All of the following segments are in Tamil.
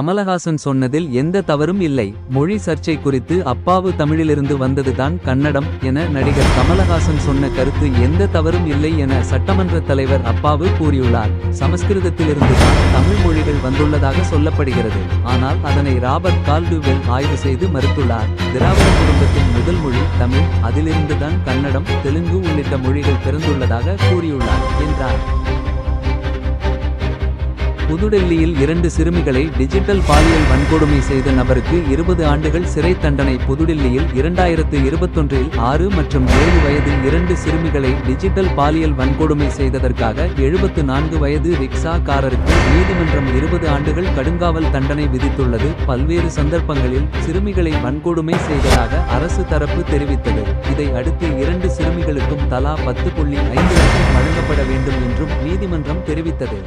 கமலஹாசன் சொன்னதில் எந்த தவறும் இல்லை. மொழி சர்ச்சை குறித்து அப்பாவு தமிழிலிருந்து வந்ததுதான் கன்னடம் என நடிகர் கமலஹாசன் சொன்ன கருத்து எந்த தவறும் இல்லை என சட்டமன்ற தலைவர் அப்பாவு கூறியுள்ளார். சமஸ்கிருதத்திலிருந்து தான் தமிழ் மொழிகள் வந்துள்ளதாக சொல்லப்படுகிறது. ஆனால் அதனை ராபர்ட் கால்டுவெல் ஆய்வு செய்து மறுத்துள்ளார். திராவிட குடும்பத்தின் முதல் மொழி தமிழ், அதிலிருந்து தான் கன்னடம், தெலுங்கு உள்ளிட்ட மொழிகள் பிறந்துள்ளதாக கூறியுள்ளார் என்றார். புதுடெல்லியில் 2 சிறுமிகளை டிஜிட்டல் பாலியல் வன்கொடுமை செய்த நபருக்கு 20 ஆண்டுகள் சிறை தண்டனை. புதுடில்லியில் 2021இல் 6 மற்றும் 7 வயதில் 2 சிறுமிகளை டிஜிட்டல் பாலியல் வன்கொடுமை செய்ததற்காக 74 வயது ரிக்ஷா காரருக்கு நீதிமன்றம் 20 ஆண்டுகள் கடுங்காவல் தண்டனை விதித்துள்ளது. பல்வேறு சந்தர்ப்பங்களில் சிறுமிகளை வன்கொடுமை செய்ததாக அரசு தரப்பு தெரிவித்தது. இதை அடுத்து 2 சிறுமிகளுக்கும் தலா 10.5 லட்சம் வழங்கப்பட வேண்டும் என்றும் நீதிமன்றம் தெரிவித்தது.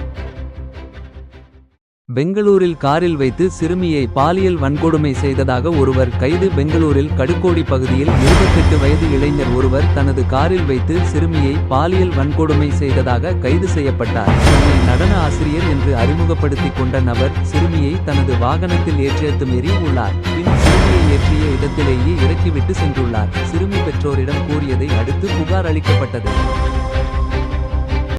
பெங்களூரில் காரில் வைத்து சிறுமியை பாலியல் வன்கொடுமை செய்ததாக ஒருவர் கைது. பெங்களூரில் கடுக்கோடி பகுதியில் 28 வயது இளைஞர் ஒருவர் தனது காரில் வைத்து சிறுமியை பாலியல் வன்கொடுமை செய்ததாக கைது செய்யப்பட்டார். தன்னை நடன ஆசிரியர் என்று அறிமுகப்படுத்திக் கொண்ட நபர் சிறுமியை தனது வாகனத்தில் ஏற்றி மீறி உள்ளார். பின் சிறுமியை ஏற்றிய இடத்திலேயே இறக்கிவிட்டு சென்றுள்ளார். சிறுமி பெற்றோரிடம் கூறியதை அடுத்து புகார் அளிக்கப்பட்டது.